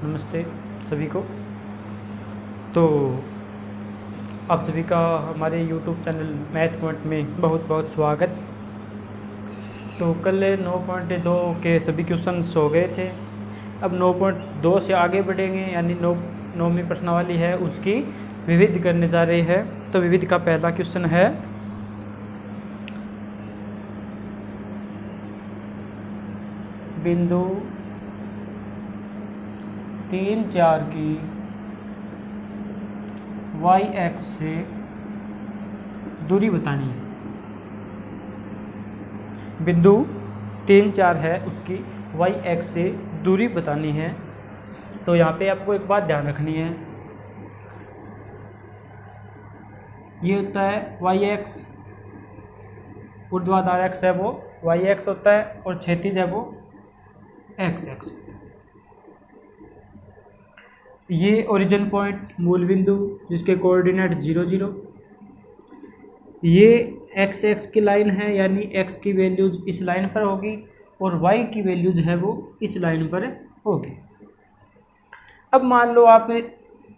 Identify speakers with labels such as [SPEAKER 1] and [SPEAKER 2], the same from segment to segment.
[SPEAKER 1] नमस्ते सभी को। तो आप सभी का हमारे YouTube चैनल मैथ पॉइंट में बहुत बहुत स्वागत। तो कल 9.2 के सभी क्वेश्चंस हो गए थे। अब 9.2 से आगे बढ़ेंगे, यानी 9वीं प्रश्नावली है उसकी विविध करने जा रहे हैं। तो विविध का पहला क्वेश्चन है बिंदु 3, 4 की y एक्स से दूरी बतानी है। बिंदु 3, 4 है, उसकी y एक्स से दूरी बतानी है। तो यहाँ पे आपको एक बात ध्यान रखनी है, ये होता है y एक्स, ऊर्ध्वाधर एक्स है वो y एक्स होता है, और क्षैतिज है वो x एक्स। ये ओरिजिन पॉइंट मूल बिंदु जिसके कोऑर्डिनेट 0, 0। ये x एक्स की लाइन है, यानी x की वैल्यूज इस लाइन पर होगी और y की वैल्यूज है वो इस लाइन पर होगी। अब मान लो आप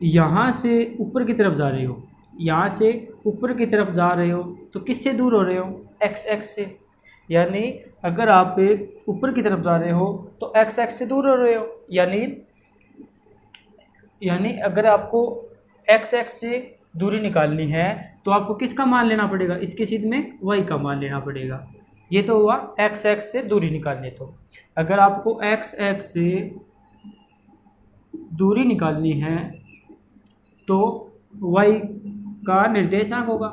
[SPEAKER 1] यहाँ से ऊपर की तरफ जा रहे हो, यहाँ से ऊपर की तरफ जा रहे हो, तो किससे दूर हो रहे हो? x एक्स से। यानी अगर आप ऊपर की तरफ जा रहे हो तो x एक्स से दूर हो रहे हो, यानी अगर आपको x एक्स से दूरी निकालनी है तो आपको किसका मान लेना पड़ेगा? इसके सीध में y का मान लेना पड़ेगा। ये तो हुआ x एक्स से दूरी निकालने। तो अगर आपको x एक्स से दूरी निकालनी है तो y का निर्देशांक होगा,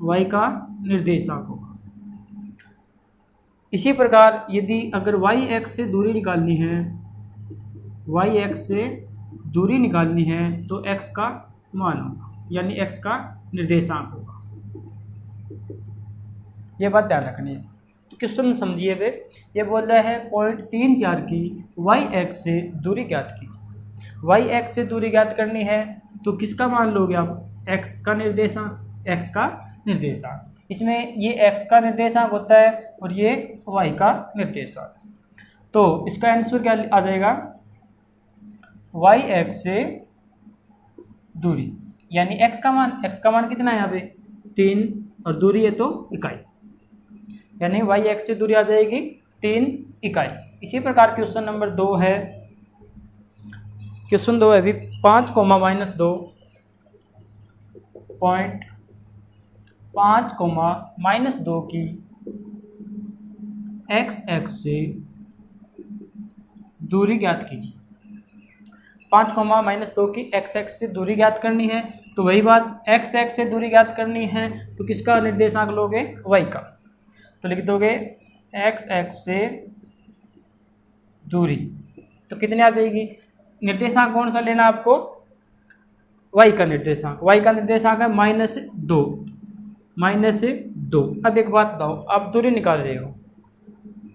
[SPEAKER 1] y का निर्देशांक होगा। इसी प्रकार यदि अगर y एक्स से दूरी निकालनी है, y एक्स से दूरी निकालनी है तो x का मान होगा, यानी x का निर्देशांक होगा। ये बात ध्यान रखनी है। तो क्वेश्चन समझिए वे, ये बोल रहा है पॉइंट 3, 4 की y एक्स से दूरी ज्ञात कीजिए। y एक्स से दूरी ज्ञात करनी है तो किसका मान लोगे आप? x का निर्देशांक, x का निर्देशांक। इसमें ये x का निर्देशांक होता है और ये y का निर्देशांक। तो इसका आंसर क्या आ जाएगा? y एक्स से दूरी, यानी x का मान कितना है यहाँ पे? 3, और दूरी है तो इकाई, यानी y एक्स से दूरी आ जाएगी 3 इकाई। इसी प्रकार क्वेश्चन नंबर 2 है, क्वेश्चन 2 है अभी 5, -2 पॉइंट 5, -2 की x एक्स से दूरी ज्ञात कीजिए। 5, -2 की x एक्स से दूरी ज्ञात करनी है। तो वही बात, x एक्स से दूरी ज्ञात करनी है तो किसका निर्देशांक लोगे? y का। तो लिख दोगे x एक्स से दूरी, तो कितनी आ जाएगी? निर्देशांक कौन सा लेना आपको? y का निर्देशांक। y का निर्देशांक है -2। अब एक बात बताओ, आप दूरी निकाल रहे हो,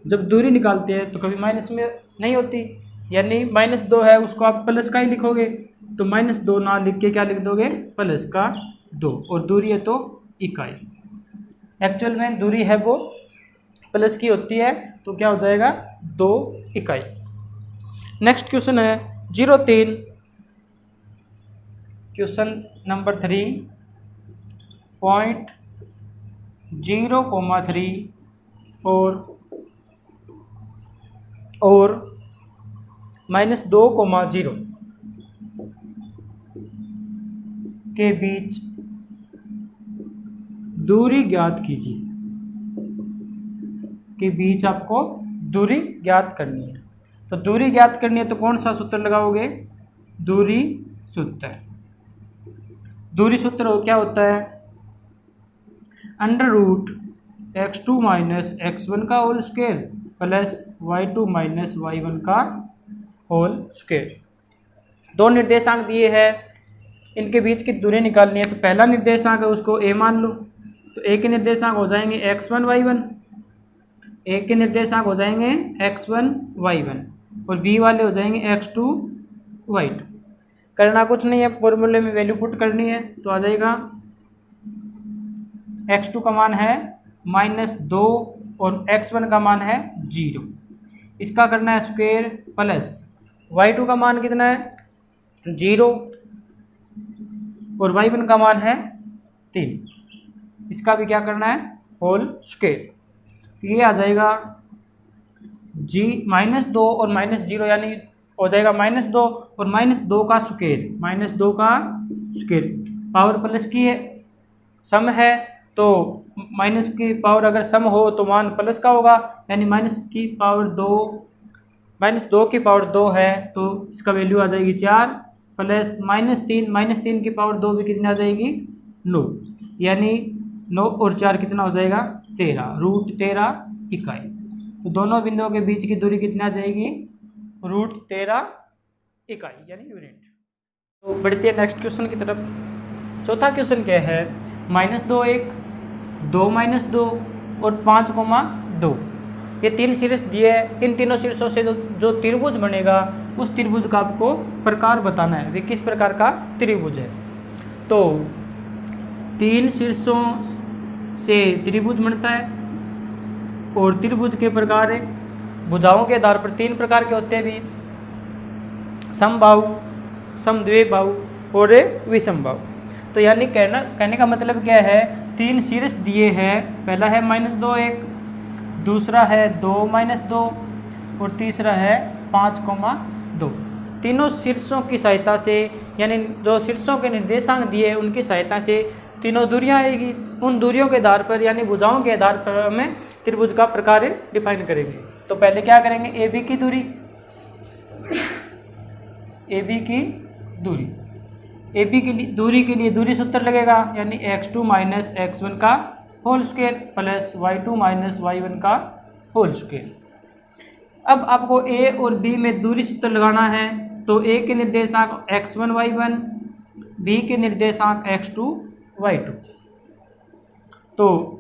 [SPEAKER 1] जब दूरी निकालते हैं तो कभी माइनस में नहीं होती, यानी -2 है उसको आप प्लस का ही लिखोगे। तो -2 ना लिख के क्या लिख दोगे? प्लस का 2, और दूरी है तो इकाई। एक्चुअल में दूरी है वो प्लस की होती है, तो क्या हो जाएगा? 2 इकाई। नेक्स्ट क्वेश्चन है 03, क्वेश्चन नंबर 3 पॉइंट 0,3 और -2,0 के बीच दूरी ज्ञात कीजिए। के बीच आपको दूरी ज्ञात करनी है। तो दूरी ज्ञात करनी है तो कौन सा सूत्र लगाओगे? दूरी सूत्र। दूरी सूत्र क्या होता है? √x2 - x1 का whole square plus y2 - y1 का होल स्क्वायर। दो निर्देशांक दिए हैं, इनके बीच की दूरी निकालनी है। तो पहला निर्देशांक है उसको a मान लो, तो a के निर्देशांक हो जाएंगे x1 y1, a के निर्देशांक हो जाएंगे x1 y1, और b वाले हो जाएंगे x2 y2। करना कुछ नहीं है, फॉर्मूले में वैल्यू पुट करनी है तो आ जाएगा x2 का मान है -2 और x1 का मान है 0। इसका करना है स्क्वायर प्लस y2 का मान कितना है 0 और y1 का मान है 3, इसका भी क्या करना है होल स्क्वायर। तो ये आ जाएगा -2 और -0 यानी हो जाएगा -2 और -2 का स्क्वायर, -2 का स्क्वायर पावर प्लस की है सम है, तो माइनस की पावर अगर सम हो तो मान प्लस का होगा, यानी -2 की पावर 2 है तो इसका वैल्यू आ जाएगी 4 प्लस -3 की पावर 2 भी कितनी आ जाएगी 9, यानी 9 और 4 कितना हो जाएगा 13 √13 इकाई। तो दोनों बिंदुओं के बीच की दूरी कितनी आ जाएगी √13 इकाई यानी यूनिट। तो बढ़ते हैं नेक्स्ट क्वेश्चन की तरफ। चौथा क्वेश्चन क्या है -2 1 2 -2 और 5,2, ये 3 शीर्ष दिए हैं। इन तीनों शीर्षों से जो त्रिभुज बनेगा उस त्रिभुज का आपको प्रकार बताना है, वे किस प्रकार का त्रिभुज है। तो 3 शीर्षों से त्रिभुज बनता है और त्रिभुज के प्रकार है, भुजाओं के आधार पर 3 प्रकार के होते हैं भी, समबाहु, समद्विबाहु और विषमबाहु। तो यानी कहने का मतलब क्या है, 3 शीर्ष दिए हैं, पहला है -2 1, दूसरा है 2 -2 और तीसरा है 5,2। तीनों शीर्षों की सहायता से यानी जो शीर्षों के निर्देशांक दिए उनकी सहायता से तीनों दूरियां आएगी, उन दूरियों के आधार पर यानी भुजाओं के आधार पर हमें त्रिभुज का प्रकार डिफाइन करेंगे। तो पहले क्या करेंगे, AB की दूरी, AB की दूरी, AB की दूरी के लिए दूरी सूत्र लगेगा, यानी x2 - x1 का whole square plus y2 - y1 का होल स्क्वायर। अब आपको A और B में दूरी सूत्र लगाना है, तो A के निर्देशांक x1 y1, B के निर्देशांक x2 y2। तो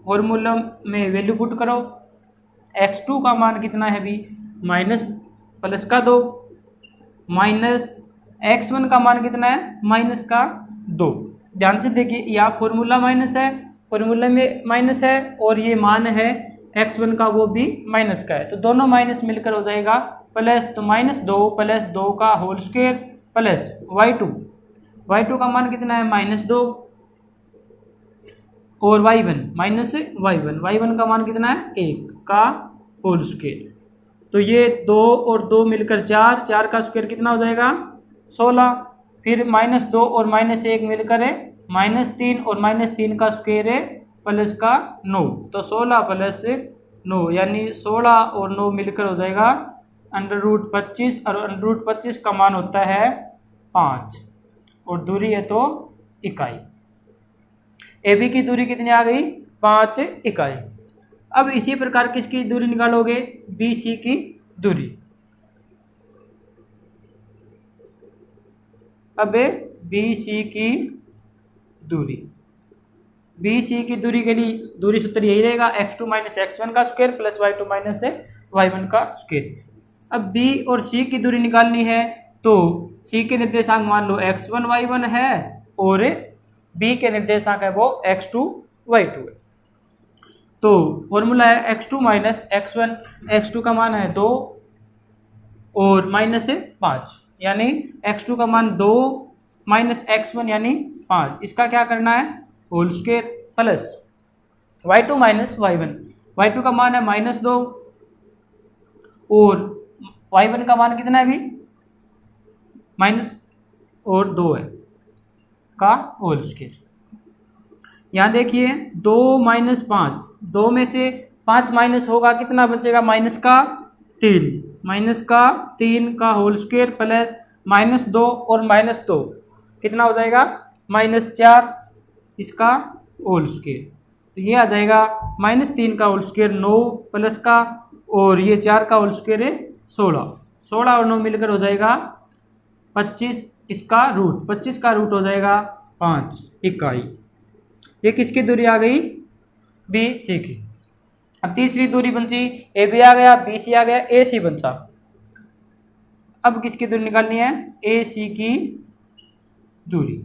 [SPEAKER 1] फॉर्मूला में वैल्यू पुट करो, x2 का मान कितना है भी प्लस का 2 माइनस x1 का मान कितना है -2। ध्यान से देखिए यहाँ फॉर्मूला माइनस है, फॉर्मूला में माइनस है और ये मान है x1 का वो भी माइनस का है, तो दोनों माइनस मिलकर हो जाएगा प्लस, तो -2 प्लस 2 का होल स्क्वायर प्लस y2 का मान कितना है -2 और y1 का मान कितना है 1 का होल स्क्वायर। तो ये 2 और 2 मिलकर 4 का स्क्वायर कितना हो जाएगा 16, फिर -2 और -1 मिलकर है -3 और -3 का स्क्वायर है प्लस का 9, तो 16 प्लस 9 यानी 16 और 9 मिलकर हो जाएगा √25 और √25 का मान होता है 5 और दूरी है तो इकाई। AB की दूरी कितनी आ गई 5 इकाई। अब इसी प्रकार किसकी दूरी निकालोगे, BC की दूरी। अब BC की दूरी के लिए दूरी सूत्र यही रहेगा, x2 - x1 का स्क्वायर प्लस y2 - y1 का स्क्वायर। अब B और C की दूरी निकालनी है, तो C के निर्देशांक मान लो x1 y1 है और B के निर्देशांक है वो x2 y2 है। तो फॉर्मूला है x2 - x1, x2 का मान है 2 और माइनस है 5, यानी x2 का मान 2 - x1 यानी 5, इसका क्या करना है whole square plus y2 - y1 का मान है -2 और y1 का मान कितना है अभी माइनस और 2 है का होल स्क्वायर। यहाँ देखिए 2 - 5, 2 में से 5 माइनस होगा कितना बचेगा -3 का होल स्क्वायर प्लस -2 और -2 कितना हो जाएगा -4 इसका होल स्क्वायर। तो ये आ जाएगा -3 का होल स्क्वायर 9 प्लस का और ये 4 का होल स्क्वायर है 16 और 9 मिलकर हो जाएगा 25, इसका रूट 25 का रूट हो जाएगा 5 इकाई। ये किसकी दूरी आ गई BC की। अब तीसरी दूरी बची AB आ गया, BC आ गया, AC बचा। अब किसकी दूरी निकालनी है AC की दूरी।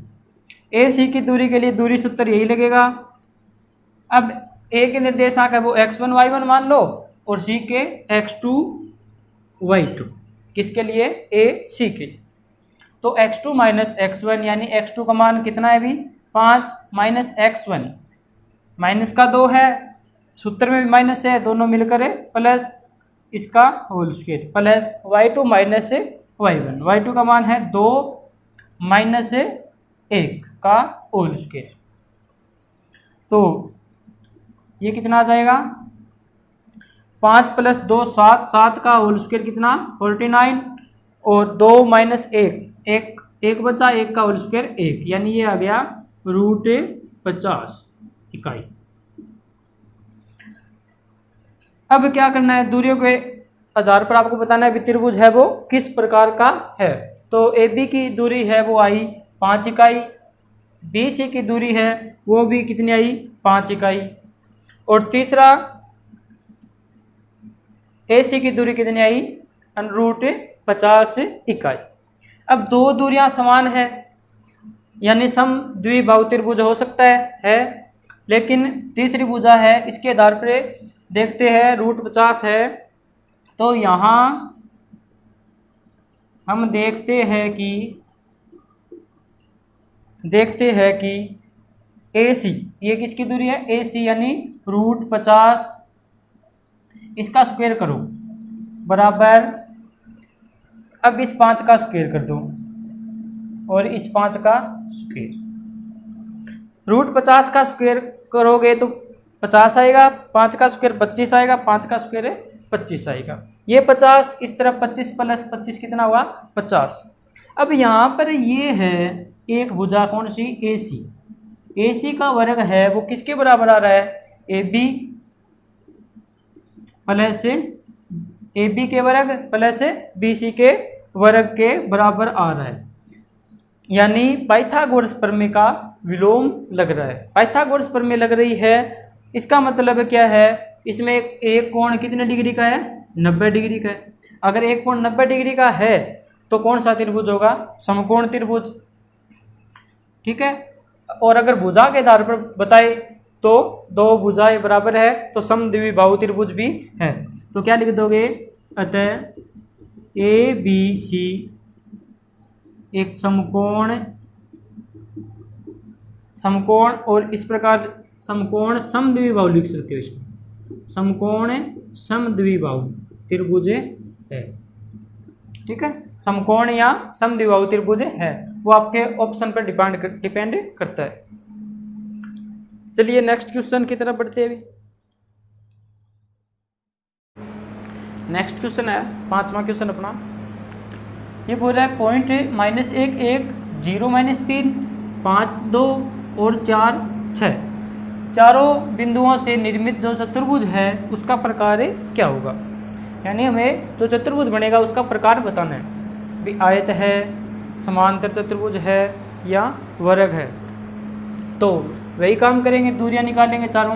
[SPEAKER 1] AC की दूरी के लिए दूरी सूत्र यही लगेगा। अब A के निर्देशांक है वो x1 y1 मान लो और C के x2 y2, किसके लिए, ए सी के। तो x2 माइनस x1 यानी x2 का मान कितना है अभी 5 माइनस x1 माइनस का 2 है, सूत्र में भी माइनस है, दोनों मिलकर है प्लस इसका whole square plus y2 minus y1, y2 का मान है 2 माइनस 1 का होल स्क्वायर। तो ये कितना आ जाएगा 5 प्लस 2 7, 7 का होल स्क्वायर कितना 49 और 2 माइनस 1 1 बचा, 1 का होल स्क्वायर 1, यानी ये आ गया √50 इकाई। अब क्या करना है, दूरियों के आधार पर आपको बताना है त्रिभुज है वो किस प्रकार का है। तो ए बी की दूरी है वो आई 5 इकाई, बी सी की दूरी है वो भी कितनी आई 5 इकाई, और तीसरा ए सी की दूरी कितनी आई √50 इकाई। अब दो दूरियां समान है यानी सम द्विबाहु त्रिभुज हो सकता है, लेकिन तीसरी भुजा है इसके आधार पर देखते हैं √50 है। तो यहाँ हम देखते हैं कि ए सी, ये किसकी दूरी है ए सी यानी √50, इसका स्क्वायर करो बराबर, अब इस 5 का स्क्वायर कर दो और इस 5 का स्क्वायर, √50 का स्क्वायर करोगे तो 50 आएगा, 5 का स्क्वायर 25 आएगा, 5 का स्क्वायर 25 आएगा, ये 50 इस तरफ 25 प्लस 25 कितना हुआ 50। अब यहाँ पर ये है एक भुजा कौन सी ए सी का वर्ग है वो किसके बराबर आ रहा है A B plus A B के वर्ग प्लस बी सी के वर्ग के बराबर आ रहा है, यानी पाइथागोरस प्रमेय का विलोम लग रहा है। पाइथागोरस प्रमेय लग रही है, इसका मतलब क्या है, इसमें एक कोण कितने डिग्री का है 90 डिग्री का है। अगर एक कोण 90 डिग्री का है तो कौन सा त्रिभुज होगा समकोण त्रिभुज, ठीक है। और अगर भुजा के आधार पर बताए तो दो भुजाएं बराबर है तो समद्विबाहु त्रिभुज भी है। तो क्या लिख दोगे, अतः ए बी सी एक समकोण और इस प्रकार समकोण समद्विबाहु लिख सकते हो, इसको समकोण समद्विबाहु त्रिभुज है, ठीक है। समकोण या समद्विबाहु त्रिभुज है, वो आपके ऑप्शन पर डिपेंड करता है। चलिए नेक्स्ट क्वेश्चन की तरफ बढ़ते हैं। अभी नेक्स्ट क्वेश्चन है 5वां क्वेश्चन अपना, ये बोल रहा है पॉइंट -1 1 0 -3 5 2 और 4 6 चारों बिंदुओं से निर्मित जो चतुर्भुज है उसका प्रकार क्या होगा, यानी हमें जो चतुर्भुज बनेगा उसका प्रकार बताना है। भी आयत है, समांतर चतुर्भुज है या वर्ग है, तो वही काम करेंगे, दूरियां निकालेंगे चारों।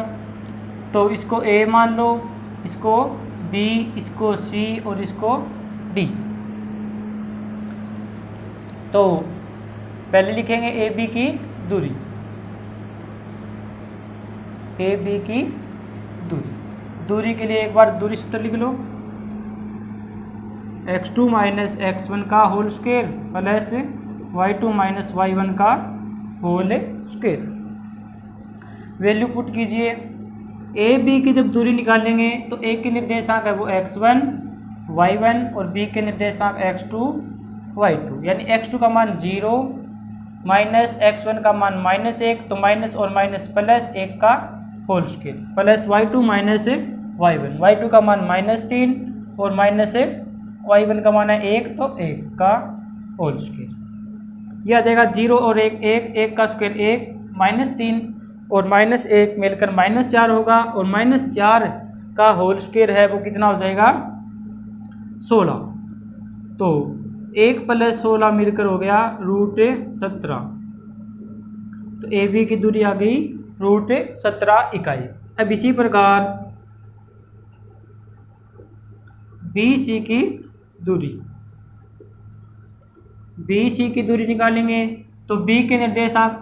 [SPEAKER 1] तो इसको ए मान लो, इसको बी, इसको सी और इसको डी। तो पहले लिखेंगे ए बी की दूरी, ए बी की दूरी के लिए एक बार दूरी सूत्र लिख लो, x2 माइनस x1 का whole square plus y2 minus y1 का होल स्क्वायर। वैल्यू पुट कीजिए, ए बी की जब दूरी निकालेंगे तो ए के निर्देशांक है वो x1 y1 और बी के निर्देशांक x2 y2, यानी x2 का मान 0 माइनस x1 का मान -1, तो माइनस और माइनस प्लस 1 का whole square plus y2 minus y1, y2 का मान -3 और माइनस y1 का मान है 1, तो 1 का होल स्क्वायर। यह आ जाएगा 0 और 1 1 का स्क्वायर 1, -3 और -1 मिलकर -4 होगा, और -4 का होल स्क्वायर है वो कितना हो जाएगा 16। तो 1 + 16 मिलकर हो गया √17। तो ए बी की दूरी आ गई √17 इकाई। अब इसी प्रकार बी सी की दूरी निकालेंगे तो बी के निर्देशांक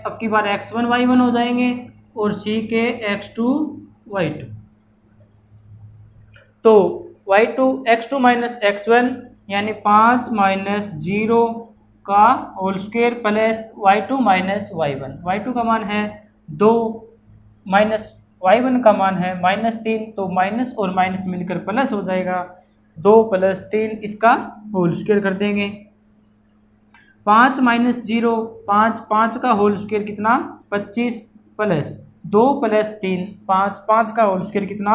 [SPEAKER 1] अब की बार x1 y1 हो जाएंगे और सी के x2 y2। तो x2 माइनस x1 यानी 5 माइनस 0 का whole square plus y2 minus y1 का मान है 2 माइनस y1 का मान है -3, तो माइनस और माइनस मिलकर प्लस हो जाएगा। 2 + 3 इसका होल स्क्वायर कर देंगे। 5 माइनस 0 5 का होल स्क्वायर कितना 25 प्लस 2 + 3 5 का होल स्क्वायर कितना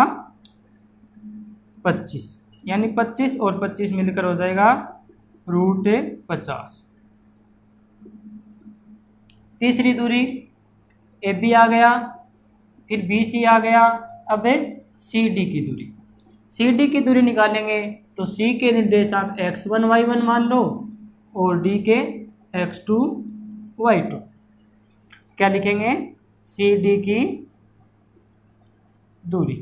[SPEAKER 1] 25, यानी 25 और 25 मिलकर हो जाएगा √50। तीसरी दूरी AB आ गया, फिर BC आ गया। अब CD की दूरी, CD की दूरी निकालेंगे तो C के निर्देशांक x1 y1 मान लो और D के x2 y2। क्या लिखेंगे CD की दूरी,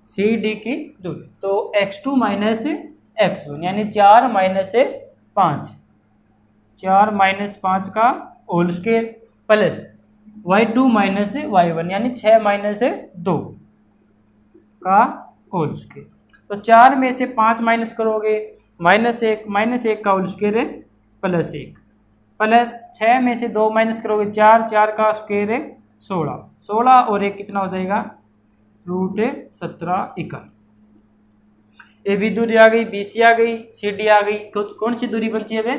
[SPEAKER 1] CD की दूरी तो x2 माइनस x1 यानी 4 माइनस 5, 4 माइनस 5 का whole square plus y2 minus y1 यानी 6 माइनस 2 का होल स्क्वायर। तो 4 में से 5 माइनस करोगे -1 का होल स्क्वायर +1 प्लस 6 में से 2 माइनस करोगे 4 का स्क्वायर 16 और 1 कितना हो जाएगा √17 इकाई। AB दूरी आ गई, BC आ गई, CD आ गई। कौन सी दूरी बची है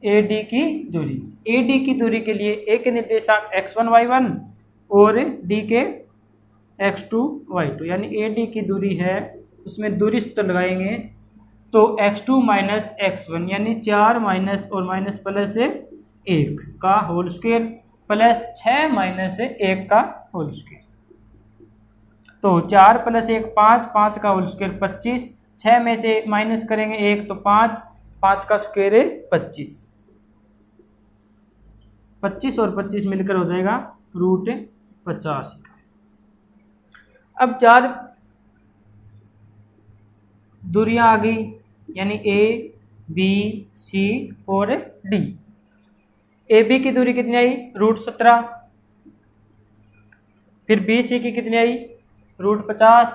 [SPEAKER 1] AD की दूरी। AD की दूरी के लिए A के निर्देशांक x1 y1 और D के x2 y2 यानी AD की दूरी है, उसमें दूरी सूत्र लगाएंगे तो x2 माइनस x1 यानी 4 माइनस और माइनस प्लस 1 का होल स्क्वायर प्लस 6 माइनस 1 का होल स्क्वायर। तो 4 + 1 5 का होल स्क्वायर 25, 6 में से माइनस करेंगे 1 तो 5 का स्क्वायर 25 और 25 मिलकर हो जाएगा √50। अब 4 दूरियां आ गई यानी A, B, C और D। AB की दूरी कितनी आई √17, फिर BC की कितनी आई √50,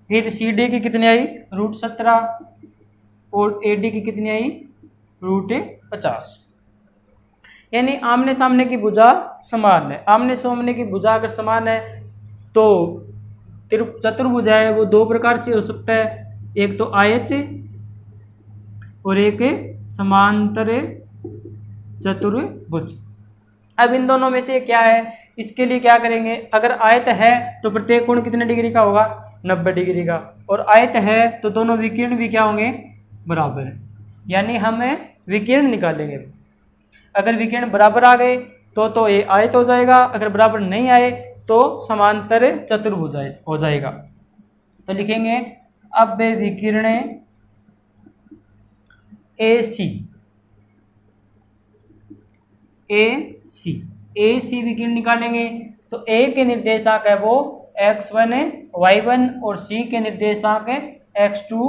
[SPEAKER 1] फिर CD की कितनी आई √17 और AD की कितनी आई √50। यानी आमने सामने की भुजा समान है। आमने सामने की भुजा अगर समान है तो चतुर्भुज है वो 2 प्रकार से हो सकता है, एक तो आयत और एक समांतर चतुर्भुज। अब इन दोनों में से क्या है, इसके लिए क्या करेंगे, अगर आयत है तो प्रत्येक कोण कितने डिग्री का होगा 90 डिग्री का, और आयत है तो दोनों विकिरण भी क्या होंगे बराबर है, यानी हमें विकिरण निकालेंगे। अगर विकिरण बराबर आ गए तो ये आयत हो जाएगा, अगर बराबर नहीं आए तो समांतर चतुर्भुज हो जाएगा। तो लिखेंगे अब विकिरण AC विकिरण निकालेंगे तो A के निर्देशांक है वो x1 y1 और C के निर्देशांक है x2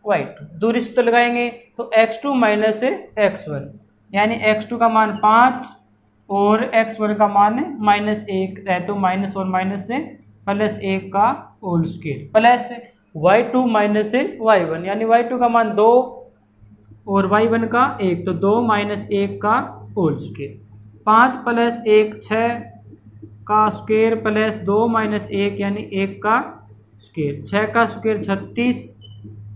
[SPEAKER 1] y2। दूरी सूत्र लगाएंगे तो x2 माइनस x1 यानी x2 का मान 5 और x1 का मान -1 है, तो माइनस और माइनस से +1 का whole square plus y2 minus y1 यानी y2 का मान 2 और y1 का 1, तो 2 माइनस 1 का होल स्क्वायर। 5 + 1 6 का स्क्वायर प्लस 2 माइनस 1 यानी 1 का स्क्वायर। 6 का स्क्वायर 36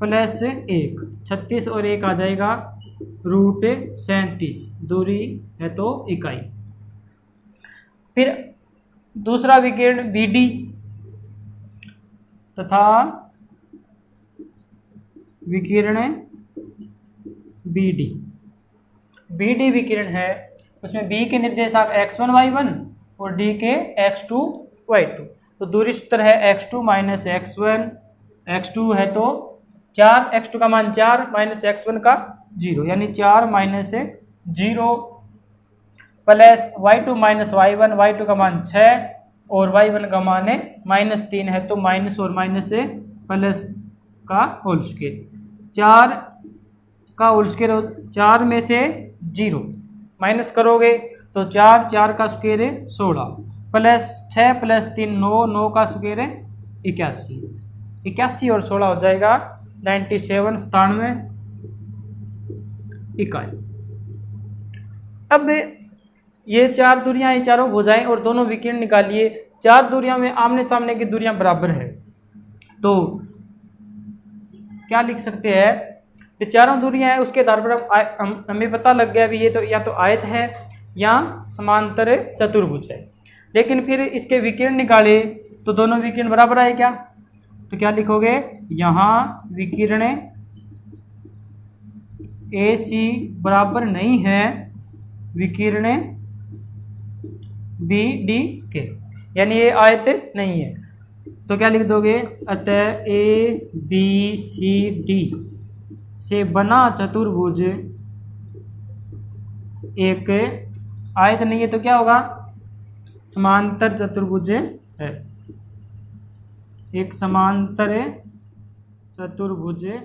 [SPEAKER 1] प्लस 1, 36 और 1 आ जाएगा √37 दूरी है तो इकाई। फिर दूसरा विकिरण BD तथा विकिरण BD विकिरण है, उसमें B के निर्देशांक x1 y1 और D के x2 y2। तो दूरी सूत्र है x2 माइनस x1, x2 है तो 4, x2 का मान 4 माइनस x1 का 0 यानी 4 minus 0 plus y2 minus y1 का मान 6 और y1 का मान है -3 है, तो माइनस और माइनस से प्लस का होल स्क्वायर। 4 का होल स्क्वायर 4 में से 0 माइनस करोगे तो 4 का स्क्वायर 16 प्लस 6 प्लस 3 9, 9 का स्क्वायर है 81, 81 और 16 हो जाएगा 97, 97 इकाई। अब ये चार दूरियां, ये चारों भुजाएं और दोनों विकिरण निकालिए। चार दूरियां में आमने सामने की दूरियां बराबर है, तो क्या लिख सकते हैं, ये चारों दूरियां हैं उसके आधार पर हमें पता लग गया भी ये तो या तो आयत है या समांतर चतुर्भुज है। लेकिन फिर इसके विकिरण निकाले तो दोनों विकिरण बराबर आए क्या, तो क्या लिखोगे, यहाँ विकिरण AC बराबर नहीं है विकिरण BD के, यानी ये आयत नहीं है। तो क्या लिख दोगे, अतः ABCD से बना चतुर्भुज एक आयत नहीं है, तो क्या होगा, समांतर चतुर्भुज है, एक समांतर चतुर्भुज है।